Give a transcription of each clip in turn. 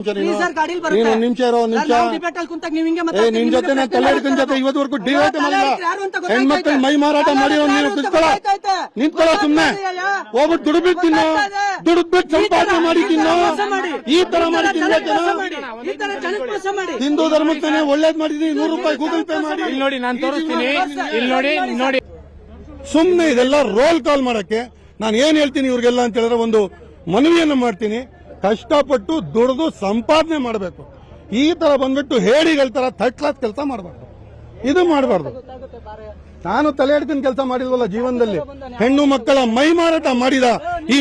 ನಿಮಿಷ ಇರೋ ನಿಮಿಷ ನಿನ್ ಜೊತೆ ನಾನು ತಲೆ ಹಿಡ್ಕೊಂಡ್ ಜೊತೆ ಇವತ್ತವರೆಗೂ ಡಿವೈಟ್ ಮಾಡಿಲ್ಲ. ಹೆಣ್ಮಕ್ಳು ಮೈ ಮಾರಾಟ ಮಾಡಿರೋ ನೀನು ನಿಂತ್ಕೊಳ್ಳೋ ಸುಮ್ನೆ ಹೋಗ್ಬಿಟ್ಟು ದುಡ್ಬಿಟ್ಟು ತಿನ್ನು, ದುಡ್ಬಿಟ್ಟು ಸಂಪಾದನೆ ಮಾಡಿ ತಿನ್ನು. ಈ ತರ ಮಾಡಿ ಹಿಂದೂ ಧರ್ಮಕ್ಕೆ ಒಳ್ಳೇದ್ ಮಾಡಿದೀನಿ. 100 ರೂಪಾಯಿ ಗೂಗಲ್ ಪೇ ಮಾಡಿ ಇಲ್ಲಿ ನೋಡಿ, ನಾನು ತೋರಿಸ್ತೀನಿ. ಇಲ್ಲಿ ನೋಡಿ ನೋಡಿ, ಸುಮ್ನೆ ಇದೆಲ್ಲ ರೋಲ್ ಕಾಲ್ ಮಾಡಕ್ಕೆ ನಾನು ಏನ್ ಹೇಳ್ತೀನಿ ಇವ್ರಿಗೆಲ್ಲ ಅಂತ ಹೇಳಿದ್ರೆ ಒಂದು ಮನವಿಯನ್ನು ಮಾಡ್ತೀನಿ. ಕಷ್ಟಪಟ್ಟು ದುಡಿದು ಸಂಪಾದನೆ ಮಾಡಬೇಕು. ಈ ತರ ಬಂದ್ಬಿಟ್ಟು ಹೇಡಿಗಳ ತರ ಥಟ್ಲಾತ್ ಕೆಲಸ ಮಾಡಬಾರ್ದು. ಇದು ಮಾಡಬಾರ್ದು. ನಾನು ತಲೆ ಹಿಡ್ಕೊಂಡು ಕೆಲಸ ಮಾಡಿದ್ವಲ್ಲ ಜೀವನದಲ್ಲಿ. ಹೆಣ್ಣು ಮಕ್ಕಳ ಮೈ ಮಾರಾಟ ಮಾಡಿದ ಈ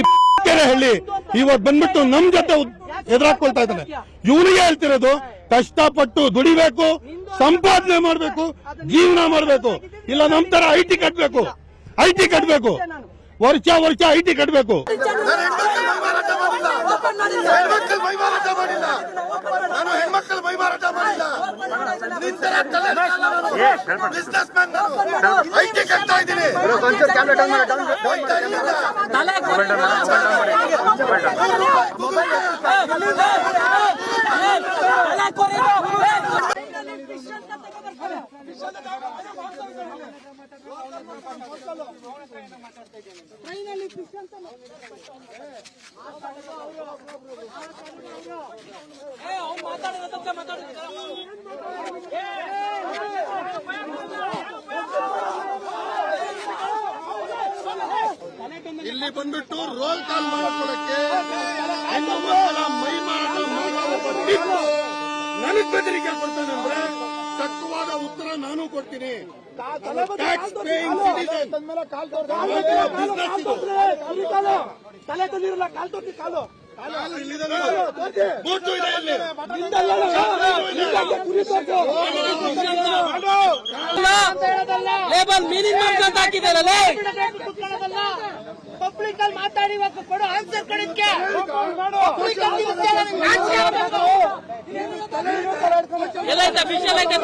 ಹಳ್ಳಿ ಇವತ್ತು ಬಂದ್ಬಿಟ್ಟು ನಮ್ ಜೊತೆ ಎದುರಾಕೊಳ್ತಾ ಇದ್ದಾನೆ. ಇವನಿಗೆ ಹೇಳ್ತಿರೋದು ಕಷ್ಟಪಟ್ಟು ದುಡಿಬೇಕು, ಸಂಪಾದನೆ ಮಾಡಬೇಕು, ಜೀವನ ಮಾಡಬೇಕು. ಇಲ್ಲ ನಮ್ ತರ ಐಟಿ ಕಟ್ಟಬೇಕು, ವರ್ಷ ಐಟಿ ಕಟ್ಟಬೇಕು. ನಾನು ಹೆಣ್ಮಕ್ಳ ಮೈ ಮಾರಾಟ ಮಾಡಿಲ್ಲ. ಐಟಿ ಕಟ್ತಾ ಇದ್ದೀನಿ. ಇಲ್ಲಿ ಬಂದ್ಬಿಟ್ಟು ರೋಲ್ ಕಾಲ್ ಮಾಡೋದಕ್ಕೆ ಹೆಣ್ಣು ಮಕ್ಕಳ ಮೈ ಮಾರಾಟ ಮಾಡೋ ನನಗ್ ಬೆದರಿಕೆ ಕೊಡ್ತಾನೆ ಅಂದ್ರೆ ತಕ್ಕವಾದ ಉತ್ತರ ನಾನು ಕೊಡ್ತೀನಿ. ಟ್ಯಾಕ್ಸ್ ಪೇಯಿಂಗ್ ಸಿಟಿಸನ್ ತಲೆ ತಂದಿರಲ್ಲ, ಕಾಲ್ ತೊಟ್ಟಿ ಕಾಲು ಬೂಟು ಇದೆ ಇಲ್ಲಿ. ಲೇಬಲ್ ಮಿನಿಮಮ್ ಅಂತ ಹಾಕಿದಾರಲ್ಲ. ಪಬ್ಲಿಕ್ ಅಲ್ಲಿ ಮಾತಾಡಿ ಕೊಡು ಆನ್ಸರ್ ಕೊಡಕ್ಕೆ. ಎಲ್ಲೈತೆ ಫಿಶಲ್ ಐತೆ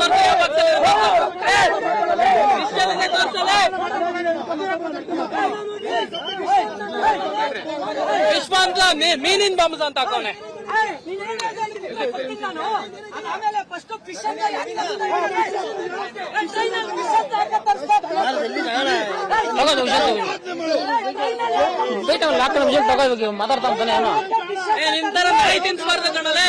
ವಿಶ್ವಾಂತ ಮೀನಿನ ಬಾಂಬ್ಸ್ ಅಂತ ಹಾಕೋನೆ. ಆಮೇಲೆ ಫಸ್ಟ್ ಫಿಶ್ ಅಂತ ತಗೋಬೇಕು, ಮಾತಾಡ್ತಾನೆ ಏನೋ ನಿಂತರ ತಿನ್ಸ್ಬಾರ್ದು ಕಣಲೆ.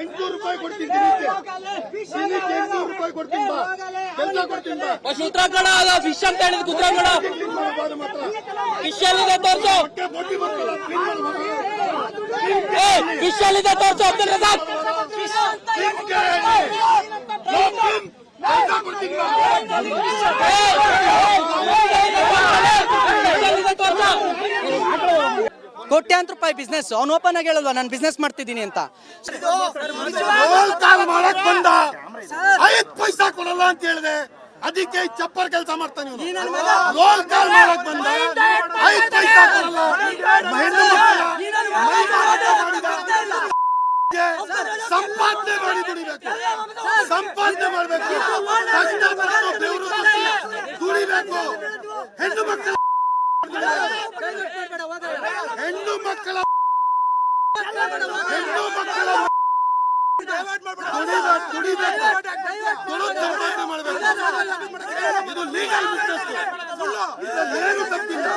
800 ರೂಪಾಯಿ ಕೊಡ್ತೀನಿ. 800 ರೂಪಾಯಿ ಕೊಡ್ತೀನಿ. ಕೆಲಸ ಕೊಡ್ತೀನಿ. ಉತ್ತರಾಖಂಡ ಅದ ಫಿಶ್ ಅಂತ ಹೇಳಿದ್ ಉತ್ತರಾಖಂಡ ಫಿಶ್ ಎಲ್ಲಿದೆ ತೋರ್ಸು. ಫಿಶ್ ಎಲ್ಲಿದೆ ತೋರ್ಸು. ಅಬ್ದುಲ್ ರಜಾಕ್ ಕೋಟ್ಯಾಂತರ ರೂಪಾಯಿ ಬಿಸ್ನೆಸ್. ಅವ್ನು ಓಪನ್ ಆಗಿ ಹೇಳಲ್ವಾ ನಾನು ಬಿಸ್ನೆಸ್ ಮಾಡ್ತಿದ್ದೀನಿ ಅಂತ. ರೋಲ್ ಕಾಲ್ ಮಾಡಕ್ ಬಂದ 5 ಪೈಸಾ ಕೊಡಲ್ಲ ಅಂತ ಹೇಳಿದೆ. ಅದಕ್ಕೆ ಚಪ್ಪರ್ ಕೆಲಸ ಮಾಡ್ತಾನೆ. ರೋಲ್ ಕಾಲ್ ಮಾಡಕ್ ಬಂದ 5 ಪೈಸಾ ಕೊಡಲ್ಲ. ಹೆಣ್ಣು ಸಂಪಾದನೆ ಮಾಡಿ ದುಡಿಬೇಕು, ಸಂಪಾದನೆ ಮಾಡಬೇಕು, ಕಷ್ಟಪಟ್ಟು ಬೆವರು ದುಡಿಬೇಕು. ಹೆಣ್ಣು ಮಕ್ಕಳ ದುಡಿಬೇಕು, ಸಂಪಾದನೆ ಮಾಡಬೇಕು. ಇದು ಲೀಗಲ್ ಬಿಸ್ನೆಸ್. ಏನು ತಪ್ಪಿಲ್ಲ.